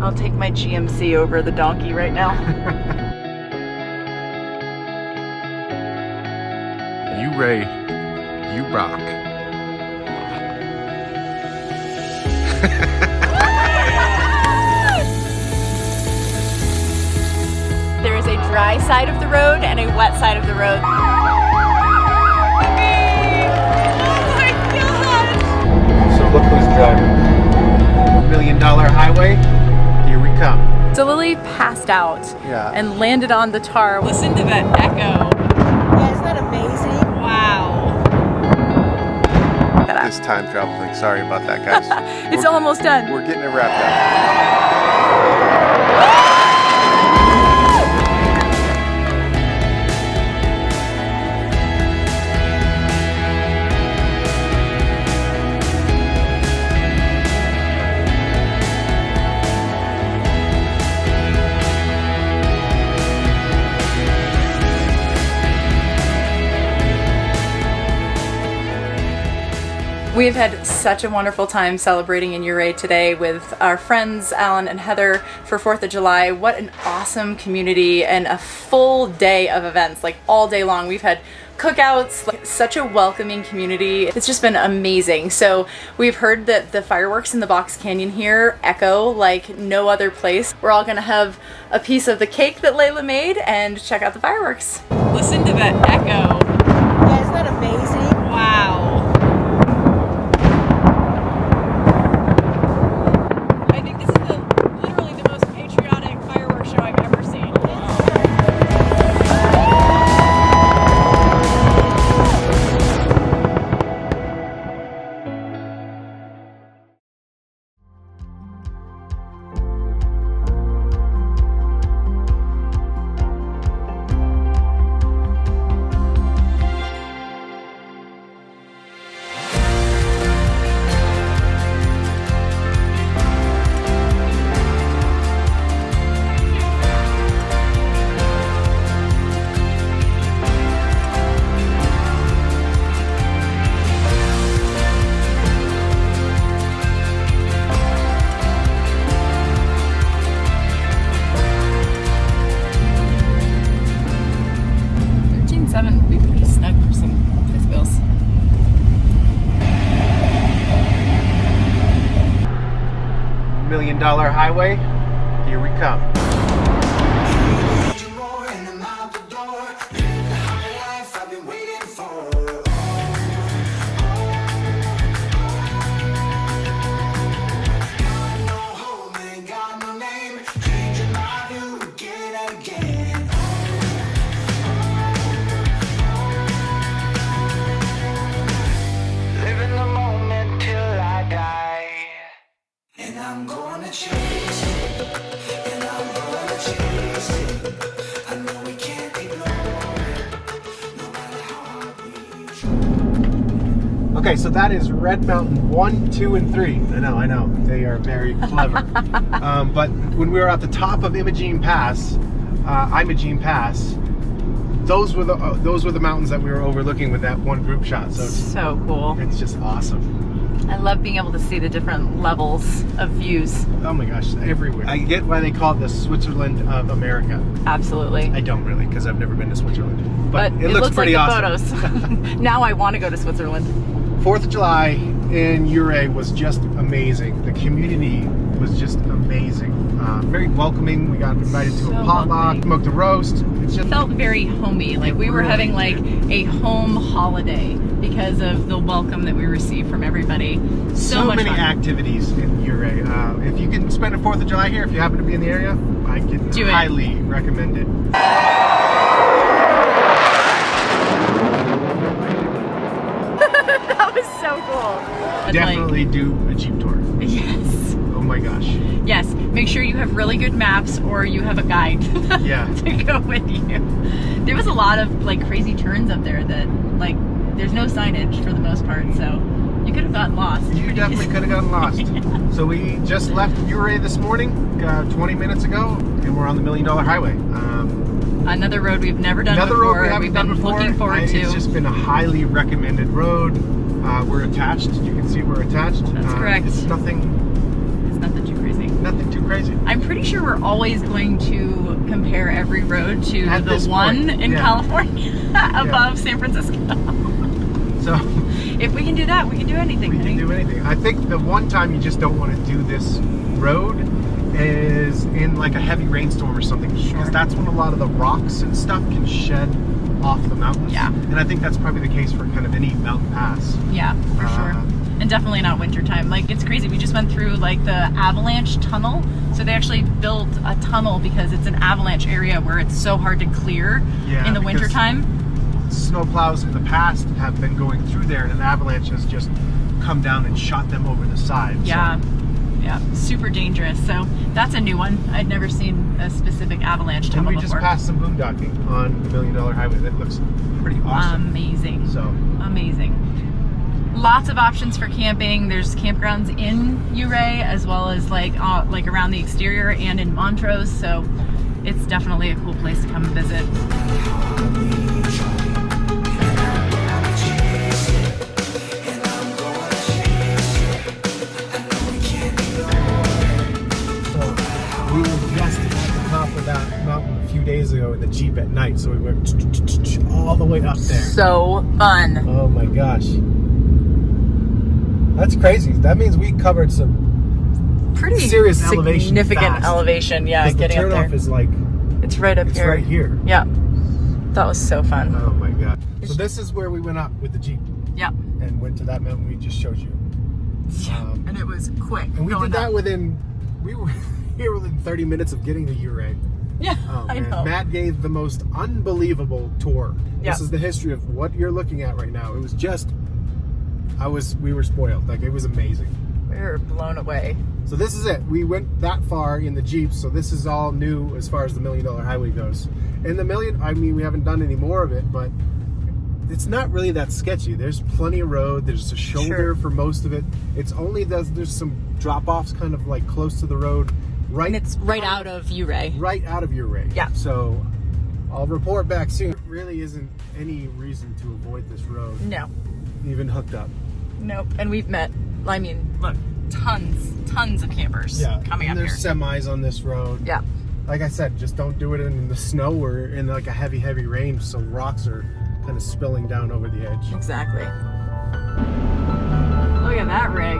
I'll take my GMC over the donkey right now. Ouray, you rock. There is a dry side of the road and a wet side of the road. Oh my God! So look who's driving. $1 million highway, here we come. So Lily passed out and landed on the tar. Listen to that echo. Yeah, isn't that amazing? Wow. This time travel thing, sorry about that, guys. It's almost done. We're getting it wrapped up. We've had such a wonderful time celebrating in Ouray today with our friends Alan and Heather for 4th of July. What an awesome community and a full day of events, like all day long. We've had cookouts, like such a welcoming community. It's just been amazing. So we've heard that the fireworks in the Box Canyon here echo like no other place. We're all gonna have a piece of the cake that Layla made and check out the fireworks. Listen to that echo. Yeah, isn't that amazing? Wow. Would be pretty snug for some fish bills. $1 million highway, here we come. Okay, so that is Red Mountain 1, 2, and 3. I know, they are very clever. But when we were at the top of Imogene Pass, those were the mountains that we were overlooking with that one group shot. So it's so cool. It's just awesome. I love being able to see the different levels of views. Oh my gosh, everywhere. I get why they call it the Switzerland of America. Absolutely. I don't really, because I've never been to Switzerland. But it looks pretty like awesome. The photos. Now I want to go to Switzerland. 4th of July in Ouray was just amazing. The community was just amazing. Very welcoming. We got invited to a potluck, smoked a roast. It just felt very homey. Like we were having like a home holiday because of the welcome that we received from everybody. So much many fun. activities in Ouray. If you can spend a 4th of July here, if you happen to be in the area, I can highly recommend it. That was so cool. Definitely do a Jeep tour. Yes. Oh my gosh. Yes. Make sure you have really good maps or you have a guide to go with you. There was a lot of like crazy turns up there that like there's no signage for the most part, so you could have gotten lost. You definitely could have gotten lost. Yeah. So we just left Ouray this morning, 20 minutes ago, and we're on the $1 Million Highway. Another road we've never done Another before. road we haven't done before. Looking forward to. It's just been a highly recommended road. We're attached. You can see we're attached. That's correct. It's nothing too crazy. Nothing too crazy. pretty sure we're always going to compare every road to At the this one point, in yeah. California above San Francisco. So If we can do that, we can do anything. we can do anything. I think the one time you just don't want to do this road is in like a heavy rainstorm or something, because that's when a lot of the rocks and stuff can shed off the mountains. Yeah. And I think that's probably the case for kind of any mountain pass. Yeah, for sure. And definitely not wintertime. Like, it's crazy. We just went through like the avalanche tunnel. So they actually built a tunnel because it's an avalanche area where it's so hard to clear in the wintertime. Snowplows in the past have been going through there, and an avalanche has just come down and shot them over the side. Yeah. So. Yeah, super dangerous. So that's a new one. I'd never seen a specific avalanche tunnel And we before. just passed some boondocking on the $1 Million Highway. That looks pretty awesome. Amazing. So amazing. Lots of options for camping. There's campgrounds in Ouray as well as like around the exterior and in Montrose. So it's definitely a cool place to come and visit. we were just at the top of that mountain a few days ago in the Jeep at night, so we went all the way up there. So fun. Oh my gosh. That's crazy. That means we covered some Pretty serious elevation significant fast. elevation, yeah, getting the up there. turnoff is like, It's right up it's here. right here. Yeah. That was so fun. Oh my god. So this is where we went up with the Jeep Yeah. and went to that mountain we just showed you. And it was quick. And we going did that up. we were here within 30 minutes of getting to Ouray. Yeah, Oh, I man. know. Matt gave the most unbelievable tour. Yeah. This is the history of what you're looking at right now. It was just, we were spoiled. Like, it was amazing. We were blown away. So this is it. We went that far in the Jeep, so this is all new as far as the $1 Million Highway goes. And we haven't done any more of it, but it's not really that sketchy. There's plenty of road. There's a shoulder for most of it. It's only there's some drop-offs kind of like close to the road. Right, And it's right out of Ouray. right out of Ouray. Yeah. So I'll report back soon. There really isn't any reason to avoid this road, No. even hooked up. Nope. And we've met, look, tons of campers coming up and here. there's semis on this road. Yeah. Like I said, just don't do it in the snow or in like a heavy rain, so rocks are kind of spilling down over the edge. Exactly. Look at that rig.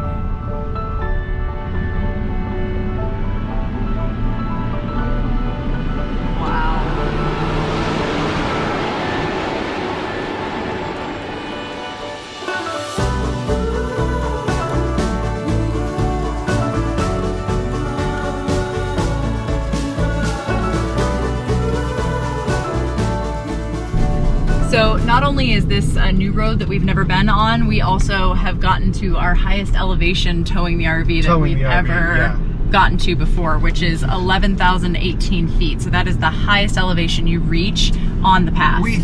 Wow. So not only is this a new road that we've never been on, we also have gotten to our highest elevation towing the RV that we've ever gotten to before, which is 11,018 feet. So that is the highest elevation you reach on the pass. We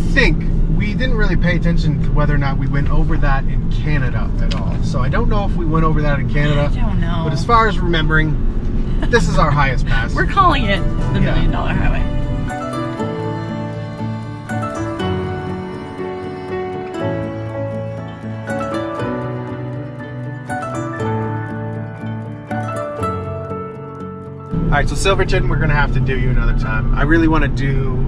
didn't really pay attention to whether or not we went over that in Canada at all. So I don't know if we went over that in Canada. I don't know. But as far as remembering, this is our highest pass. We're calling it the $1 Million Highway. All right, so Silverton, we're gonna have to do you another time. I really want to do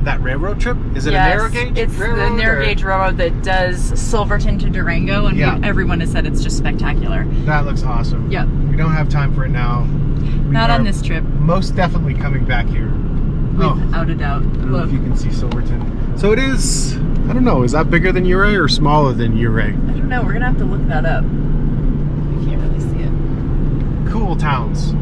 that railroad trip. Is it a narrow gauge? It's railroad, the narrow gauge railroad that does Silverton to Durango, and everyone has said it's just spectacular. That looks awesome. Yep. We don't have time for it now. Not on this trip. Most definitely coming back here. Without a doubt. I don't know Look. if you can see Silverton. So it is, I don't know, is that bigger than Ouray or smaller than Ouray? I don't know. We're gonna have to look that up. We can't really see it. Cool towns.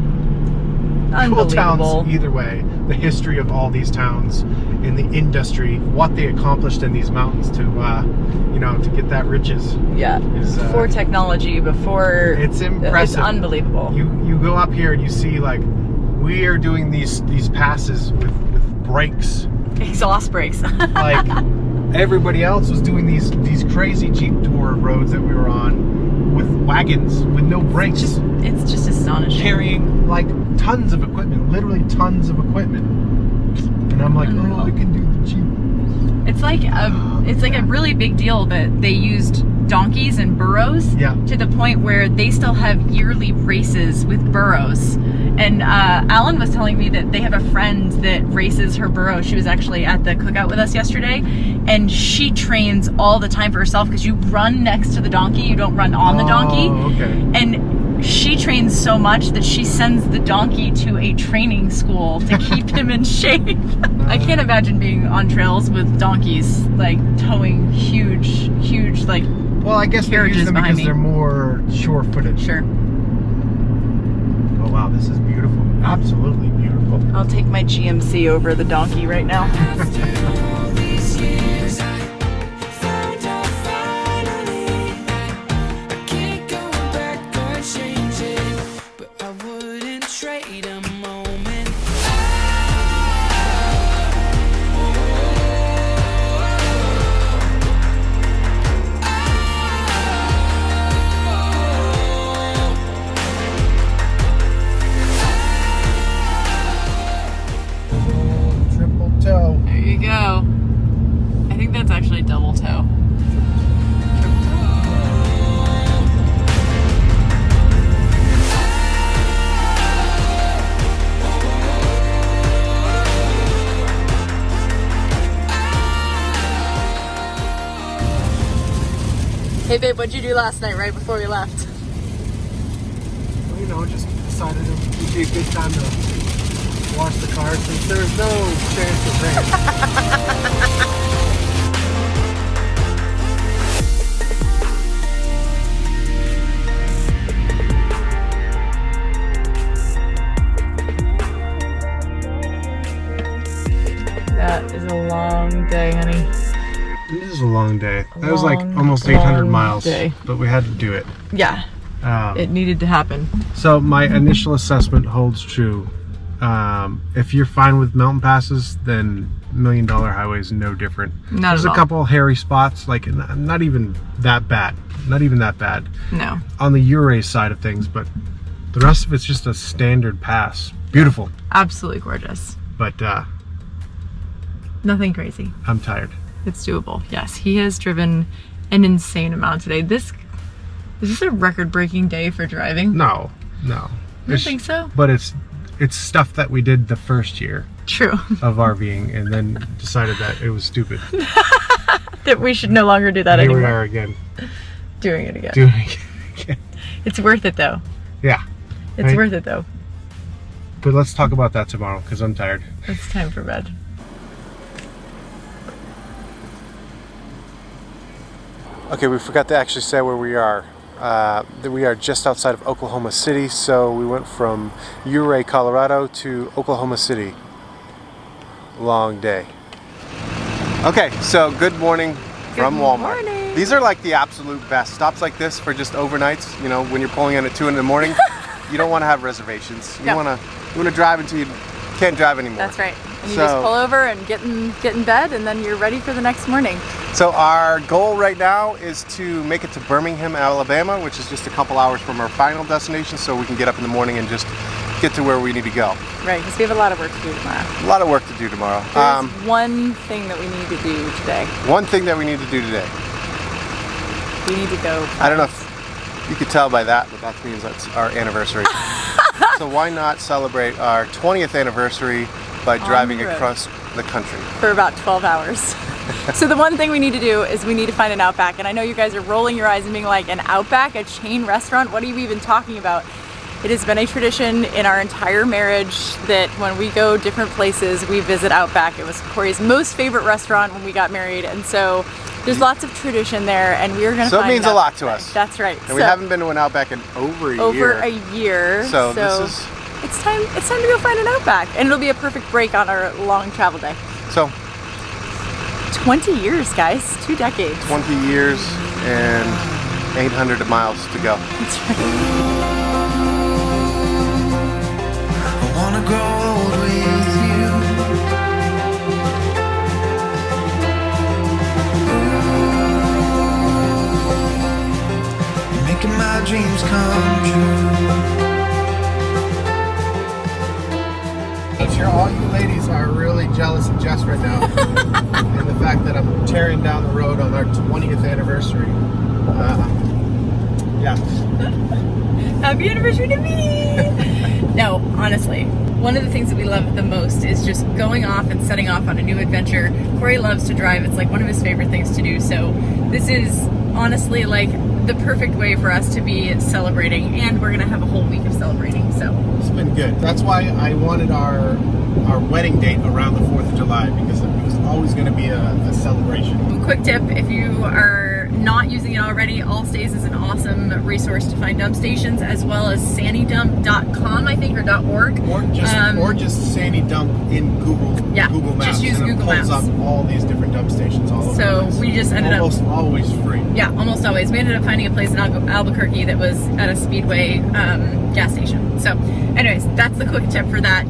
Cool towns either way. The history of all these towns in the industry, what they accomplished in these mountains to, to get that riches. Yeah. Before technology, before. It's impressive. It's unbelievable. You go up here and you see like we are doing these passes with brakes. Exhaust brakes. Like everybody else was doing these crazy Jeep tour roads that we were on with wagons with no brakes. It's just astonishing. Carrying like tons of equipment, literally tons of equipment. And I'm like, oh, I can do the Jeep. It's like a really big deal that they used donkeys and burros to the point where they still have yearly races with burros. And Alan was telling me that they have a friend that races her burro. She was actually at the cookout with us yesterday, and she trains all the time for herself because you run next to the donkey, you don't run on the donkey. Okay. And she trains so much that she sends the donkey to a training school to keep him in shape. I can't imagine being on trails with donkeys, like towing huge, like Well, I guess they use carriages them behind because me. they're more sure-footed. Sure. Oh wow, this is beautiful. Absolutely beautiful. I'll take my GMC over the donkey right now. Triple toe. There you go. I think that's actually double toe. Hey babe, what'd you do last night right before we left? Well, you know, just decided it would be a good time to wash the car since there's no chance of rain. That is a long day, honey. This is a long day. That was like Long, almost 800 long miles, day. but we had to do it. Yeah, it needed to happen. So my initial assessment holds true. If you're fine with mountain passes, then $1 Million Highway is no different. Not There's at a all. couple hairy spots, like not even that bad. Not even that bad. No. On the Ouray side of things, but the rest of it's just a standard pass. Beautiful, Absolutely gorgeous. but Nothing crazy. I'm tired. It's doable. Yes, he has driven an insane amount today. Is this a record-breaking day for driving? No. You don't think so? But it's stuff that we did the first year True. of RVing, and then decided that it was stupid. That we should no longer do that Here we anymore. are again, Doing it again. doing it again. It's worth it though. Yeah. It's Right. worth it though. But let's talk about that tomorrow because I'm tired. It's time for bed. Okay, we forgot to actually say where we are. That we are just outside of Oklahoma City, so we went from Ouray, Colorado to Oklahoma City. Long day. Okay, so good morning from Walmart. morning. These are like the absolute best. Stops like this for just overnights, you know, when you're pulling in at 2 in the morning, you don't want to have reservations. You No. want to drive until you can't drive anymore. That's right. And you So- just pull over and get in bed, and then you're ready for the next morning. So our goal right now is to make it to Birmingham, Alabama, which is just a couple hours from our final destination, so we can get up in the morning and just get to where we need to go. Right, because we have a lot of work to do tomorrow. A lot of work to do tomorrow. There's one thing that we need to do today. One thing that we need to do today. We need to go. I don't know if you could tell by that, but that means that's our anniversary. So why not celebrate our 20th anniversary by driving the road. across the country? For about 12 hours. So the one thing we need to do is we need to find an Outback. And I know you guys are rolling your eyes and being like, an Outback, a chain restaurant? What are you even talking about? It has been a tradition in our entire marriage that when we go different places, we visit Outback. It was Corey's most favorite restaurant when we got married. And so there's lots of tradition there, and we're going to So it find means an a lot Outback to us. today. That's right. And we haven't been to an Outback in over a year. over a year. So this is... It's time to go find an Outback. And it'll be a perfect break on our long travel day. So 20 years, guys. 2 decades. 20 years and 800 miles to go. That's right. I wanna grow old with you. You're making my dreams come true. I'm sure all you ladies are really jealous of Jess right now. And the fact that I'm tearing down the road on our 20th anniversary. Yeah. Happy anniversary to me! No, honestly, one of the things that we love the most is just going off and setting off on a new adventure. Corey loves to drive. It's like one of his favorite things to do. So this is honestly like the perfect way for us to be celebrating, and we're going to have a whole week of celebrating. So It's been good. That's why I wanted our wedding date around the 4th of July, because it was always going to be a celebration. quick tip, if you are not using it already, Allstays is an awesome resource to find dump stations, as well as sannydump.com, I think, or .org. Or just Sandy Dump in Google Maps. Just use and Google it pulls Maps. up all these different dump stations all over the place. So we just ended up almost always free. Yeah, almost always. We ended up finding a place in Albuquerque that was at a Speedway gas station. So anyways, that's the quick tip for that.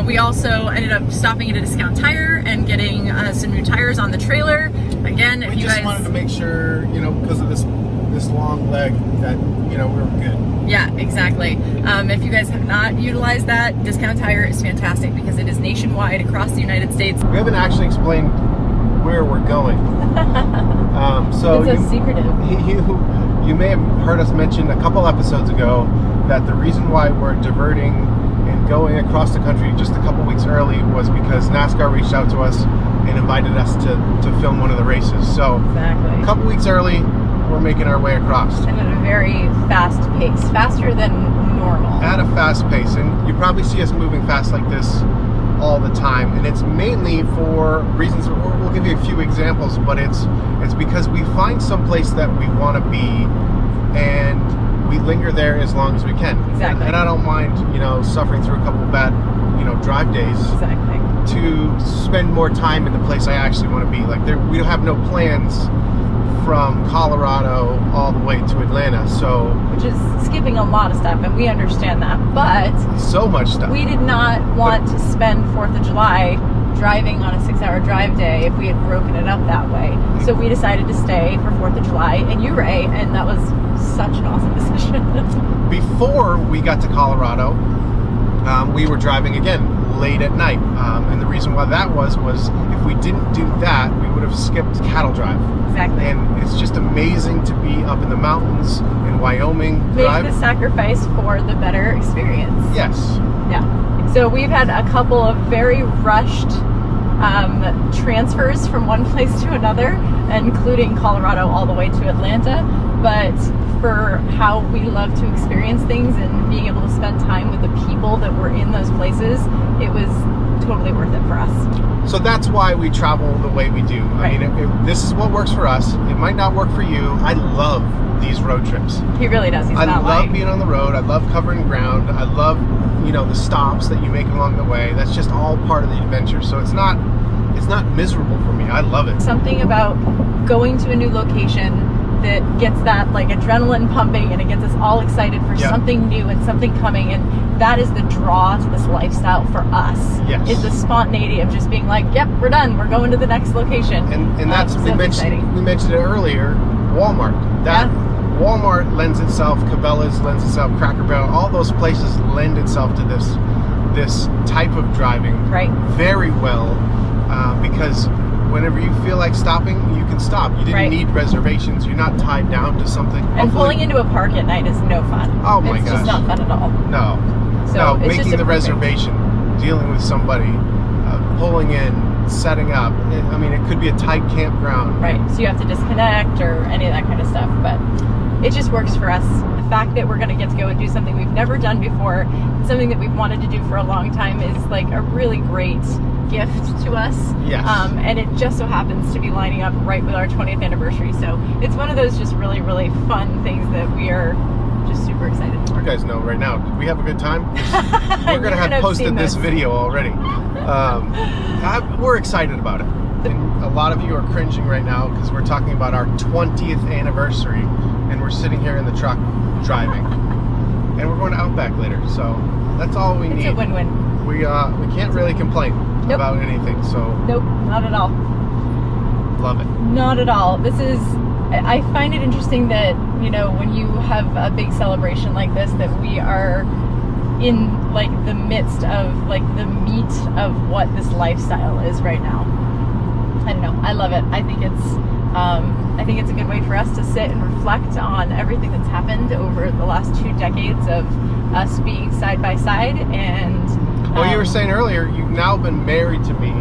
We also ended up stopping at a Discount Tire and getting some new tires on the trailer. Again, if We you just guys wanted to make sure, because of this long leg, that we were good. Yeah, exactly. If you guys have not utilized that, Discount Tire is fantastic because it is nationwide across the United States. We haven't actually explained where we're going. So It's a secretive. You may have heard us mention a couple episodes ago that the reason why we're diverting and going across the country just a couple weeks early was because NASCAR reached out to us and invited us to film one of the races. So Exactly. a couple weeks early, we're making our way across. And at a very fast pace, faster than normal. At a fast pace, and you probably see us moving fast like this all the time, and it's mainly for reasons. We'll give you a few examples, but it's because we find some place that we want to be, and we linger there as long as we can. Exactly. And I don't mind, suffering through a couple of bad, drive days Exactly. to spend more time in the place I actually want to be. Like we don't have no plans from Colorado all the way to Atlanta, so Which is skipping a lot of stuff, and we understand that. But so much stuff. we did not want to spend 4th of July driving on a 6-hour drive day if we had broken it up that way. So we decided to stay for 4th of July in Ouray, and that was such an awesome decision. Before we got to Colorado, we were driving again late at night, and the reason why that was if we didn't do that, we would have skipped cattle drive. Exactly. And it's just amazing to be up in the mountains in Wyoming. Make the sacrifice for the better experience. Yes. Yeah. So we've had a couple of very rushed transfers from one place to another, including Colorado all the way to Atlanta. But for how we love to experience things and being able to spend time with the people that were in those places, it was totally worth it for us. So that's why we travel the way we do. Right. I mean, this is what works for us. It might not work for you. I love these road trips. He really does. He's I not love lying. being on the road. I love covering ground. I love, the stops that you make along the way. That's just all part of the adventure. So it's not miserable for me. I love it. Something about going to a new location that gets that like adrenaline pumping, and it gets us all excited for Yeah. something new and something coming, and that is the draw to this lifestyle for us. Yes. Is the spontaneity of just being like, yep, we're done, we're going to the next location. And that's so we mentioned it earlier. Walmart. Walmart lends itself. Cabela's lends itself. Cracker Barrel. All those places lend itself to this type of driving Right. very well, because whenever you feel like stopping, you can stop. You didn't Right. need reservations. You're not tied down to something. And Hopefully- pulling into a park at night is no fun. Oh my It's gosh. just not fun at all. No. So No, it's making just a the perfect- reservation, dealing with somebody, pulling in, setting up. It could be a tight campground. Right, so you have to disconnect or any of that kind of stuff, but it just works for us. The fact that we're going to get to go and do something we've never done before, something that we've wanted to do for a long time, is like a really great gift to us. Yes. And it just so happens to be lining up right with our 20th anniversary, so it's one of those just really, really fun things that we are just super excited for. You guys know right now, did we have a good time? We're going to You're have gonna posted seen this video already. We're excited about it. And a lot of you are cringing right now because we're talking about our 20th anniversary, and we're sitting here in the truck driving. And we're going to Outback later, so that's all we It's need. a win-win. We can't really complain Nope. about anything, so Nope, not at all. love it. Not at all. I find it interesting that, when you have a big celebration like this, that we are in like the midst of like the meat of what this lifestyle is right now. I don't know. I love it. I think it's a good way for us to sit and reflect on everything that's happened over the last 2 decades of us being side by side. And Well, you were saying earlier, you've now been married to me.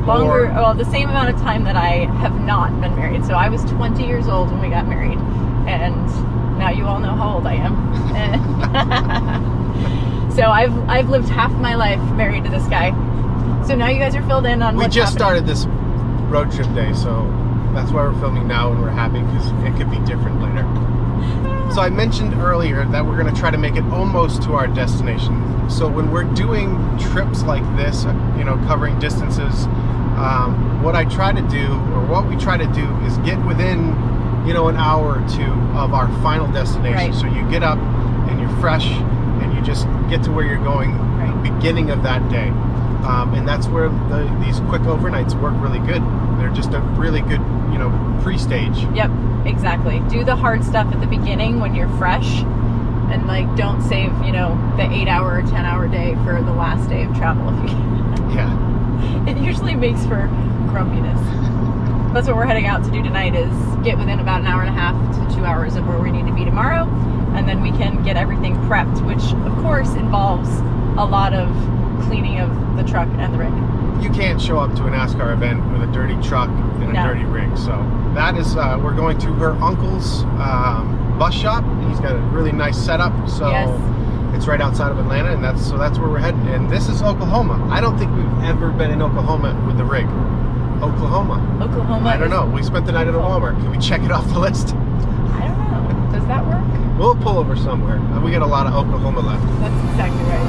longer, well, the same amount of time that I have not been married. So I was 20 years old when we got married, and now you all know how old I am. So I've lived half my life married to this guy. So now you guys are filled in on We what's just happening. started this road trip day, so that's why we're filming now, and we're happy because it could be different later. So I mentioned earlier that we're going to try to make it almost to our destination. So when we're doing trips like this, you know, covering distances, what I try to do, or what we try to do, is get within, you know, an hour or two of our final destination. Right. So you get up and you're fresh and you just get to where you're going Right. the beginning of that day. And that's where these quick overnights work really good. They're just a really good, you know, pre-stage. Yep, exactly. Do the hard stuff at the beginning when you're fresh, and like don't save, you know, the 8-hour or 10-hour day for the last day of travel if you can. Yeah. It usually makes for grumpiness. That's what we're heading out to do tonight, is get within about an hour and a half to 2 hours of where we need to be tomorrow, and then we can get everything prepped, which of course involves a lot of cleaning of the truck and the rig. You can't show up to a NASCAR event with a dirty truck and a No. dirty rig. So that is, we're going to her uncle's bus shop. He's got a really nice setup. So Yes. it's right outside of Atlanta, and that's where we're heading. And this is Oklahoma. I don't think we've ever been in Oklahoma with the rig. Oklahoma. Oklahoma. I don't know. We spent the night at a Walmart. Can we check it off the list? I don't know. Does that work? We'll pull over somewhere. We got a lot of Oklahoma left. That's exactly right.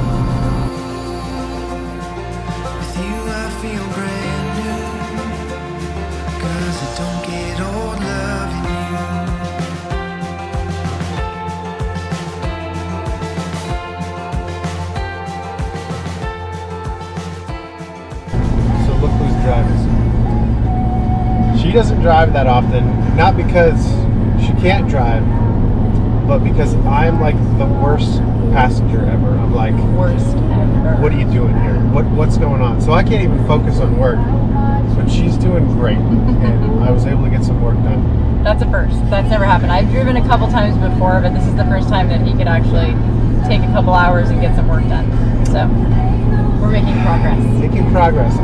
With you I feel brand new, 'cause I don't get old loving So look who's driving. She doesn't drive that often, not because she can't drive, but because I'm like the worst passenger ever. I'm like, Worst ever. what are you doing here? What's going on? So I can't even focus on work. But she's doing great, and I was able to get some work done. That's a first. That's never happened. I've driven a couple times before, but this is the first time that he could actually take a couple hours and get some work done. So we're making progress. Making progress.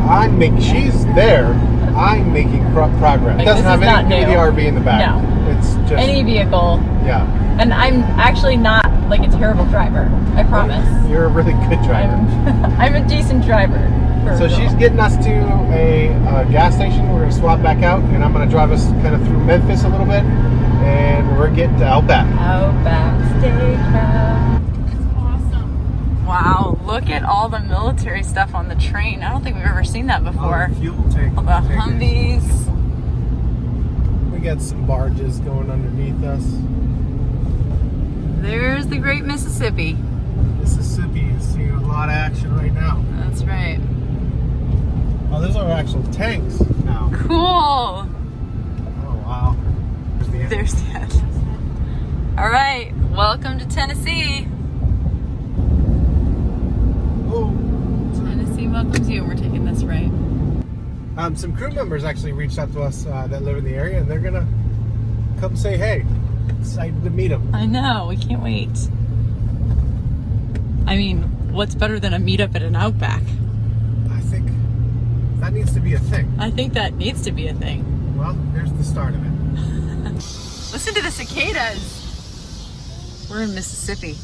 She's there. I'm making progress. Like, It doesn't this have is not anything to do with the new. RV in the back. No. It's just Any vehicle. yeah. And I'm actually not like a terrible driver. I promise. You're a really good driver. I'm a decent driver. So she's getting us to a gas station. We're going to swap back out, and I'm going to drive us kind of through Memphis a little bit, and we're getting to Outback. Outback Steakhouse. Awesome. Wow, look at all the military stuff on the train. I don't think we've ever seen that before. Fuel tank. All the Humvees. We got some barges going underneath us. There's the Great Mississippi. Mississippi is seeing a lot of action right now. That's right. Oh, those are actual tanks now. Cool. Oh, wow. There's the end. There's the end. All right, welcome to Tennessee. Oh. Tennessee welcomes you, and we're taking this right. Some crew members actually reached out to us that live in the area, and they're going to come say hey. Excited to meet them. I know, we can't wait. I mean, what's better than a meetup at an Outback? I think that needs to be a thing. I think that needs to be a thing. Well, here's the start of it. Listen to the cicadas. We're in Mississippi.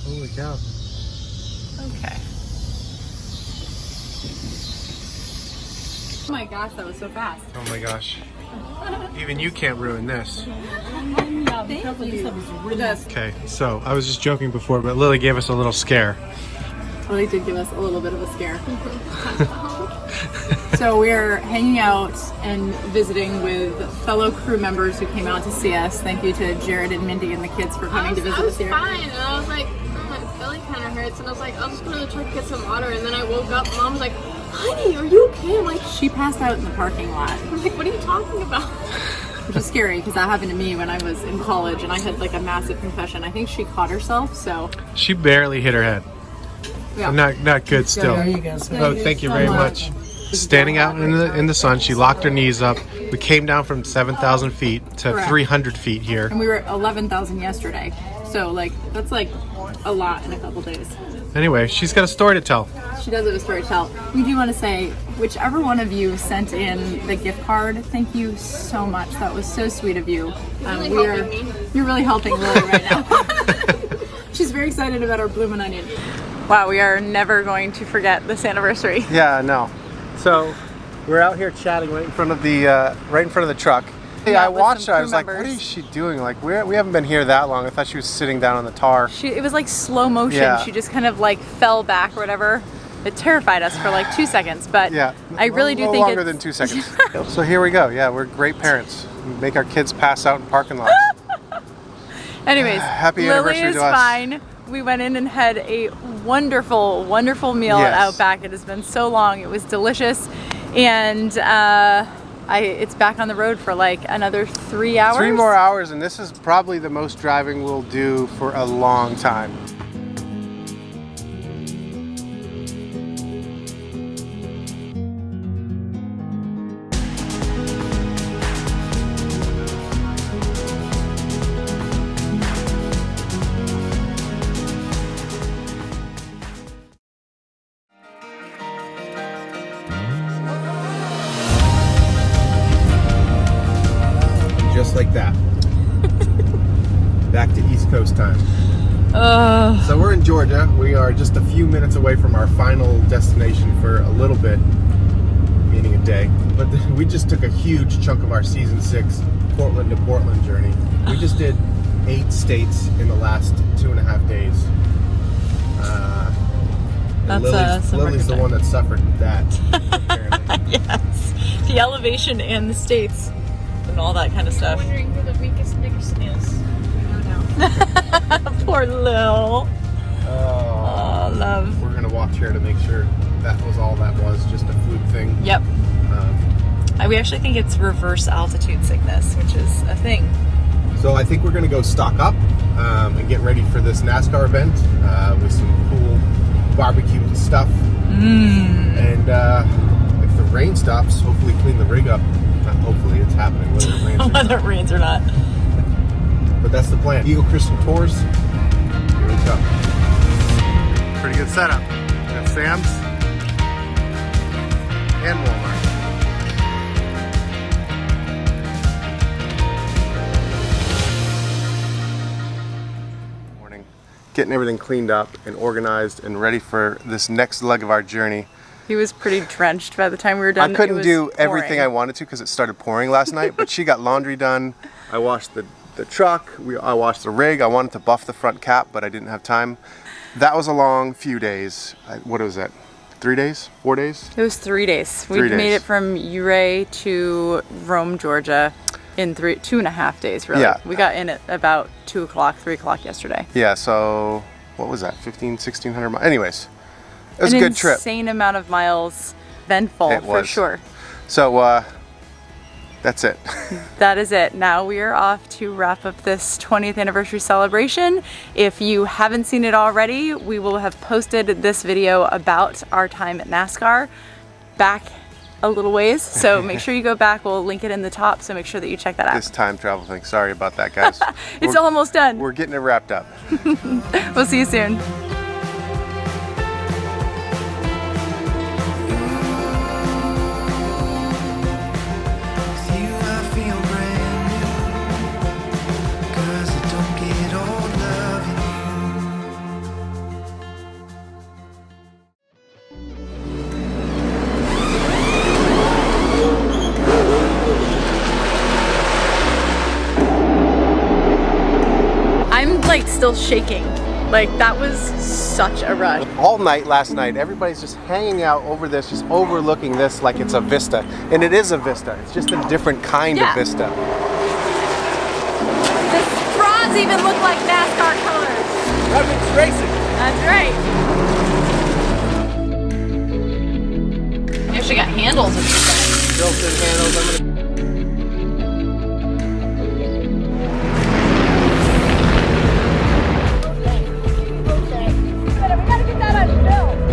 Holy cow. Okay. Oh my gosh, that was so fast. Oh my gosh. Even you can't ruin this. Okay, so I was just joking before, but Lily gave us a little scare. Lily did give us a little bit of a scare. So we're hanging out and visiting with fellow crew members who came out to see us. Thank you to Jared and Mindy and the kids for coming to visit I was us here. fine, and I was like, oh, my belly kind of hurts, and I was like, I'll just go to the truck and get some water, and then I woke up, Mom was like, honey, are you okay? I'm like, She passed out in the parking lot, I'm like, what are you talking about? which is scary because that happened to me when I was in college and I had like a massive concussion. I think she caught herself, so She barely hit her head. yeah. Not good still. Oh, thank you very much. Standing out in the sun, she locked her knees up. We came down from 7,000 feet to Correct. 300 feet here. And we were at 11,000 yesterday. So like that's like a lot in a couple days. Anyway, she's got a story to tell. She does have a story to tell. We do want to say, whichever one of you sent in the gift card, thank you so much. That was so sweet of you. You're really helping Lily right now. She's very excited about our bloomin' onion. Wow, we are never going to forget this anniversary. Yeah, no. So we're out here chatting right in front of the truck. Hey, Yeah, I with watched some her. I crew was like, what members. is she doing? Like, we haven't been here that long. I thought she was sitting down on the tar. It was like slow motion. Yeah. She just kind of like fell back or whatever. It terrified us for like 2 seconds, but Yeah, I really do think longer it's... than 2 seconds. So here we go. Yeah, we're great parents. We make our kids pass out in parking lots. Anyways, Happy Lily anniversary is to us. fine. We went in and had a wonderful, wonderful meal at Yes. Outback. It has been so long. It was delicious, and it's back on the road for like another 3 hours. 3 more hours, and this is probably the most driving we'll do for a long time. Just like that. Back to East Coast time. So we're in Georgia. We are just a few minutes away from our final destination for a little bit, meaning a day. But we just took a huge chunk of our season 6 Portland to Portland journey. We just did 8 states in the last 2.5 days. And That's some Lily's the record one that suffered that, apparently. Yes, the elevation and the states and all that kind of stuff. Wondering who the weakest nigger is. We know now. Poor Lil. Oh, Love. we're gonna watch here to make sure that was all that was, just a fluke thing. Yep. We actually think it's reverse altitude sickness, which is a thing. So I think we're gonna go stock up and get ready for this NASCAR event with some cool barbecue and stuff. And if the rain stops, hopefully clean the rig up. Not hopefully, it's happening whether it rains or Whether it not. rains or not. But that's the plan. Eagle Crystal Tours. Here we go. Pretty good setup. Got Sam's and Walmart. Morning. Getting everything cleaned up and organized and ready for this next leg of our journey. He was pretty drenched by the time we were done. I couldn't It was do everything I pouring. wanted to because it started pouring last night, but she got laundry done. I washed the truck, I washed the rig. I wanted to buff the front cap, but I didn't have time. That was a long few days. What was that? 3 days? 4 days? It was 3 days. We 3 made days. it from Ouray to Rome, Georgia in 2.5 days, really. Yeah. We got in at about 2 o'clock, 3 o'clock yesterday. Yeah, so what was that? 1,600 miles? Anyways, it was a good trip. Insane amount of miles. Eventful, It for was. sure. So that's it. That is it. Now we are off to wrap up this 20th anniversary celebration. If you haven't seen it already, we will have posted this video about our time at NASCAR back a little ways. So make sure you go back. We'll link it in the top. So make sure that you check that out. This time travel thing. Sorry about that, guys. It's almost done. We're getting it wrapped up. We'll see you soon. With you I feel brand new, 'cause I don't get old loving you. I'm like still shaking. Like that was such a rush. All night last night, everybody's just hanging out over this, just overlooking this like it's a vista. And it is a vista. It's just a different kind Yeah. of vista. The straws even look like NASCAR colors. It's racing. That's right. You actually got handles and stuff. Built-in handles.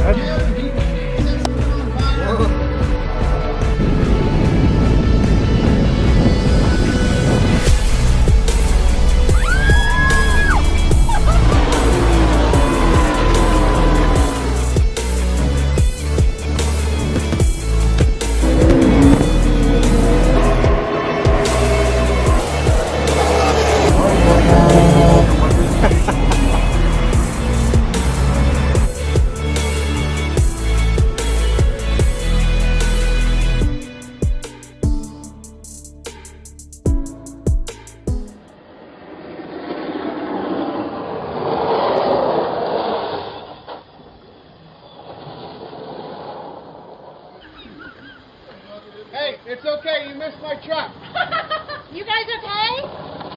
I'm gonna It's okay, you missed my truck. You guys okay?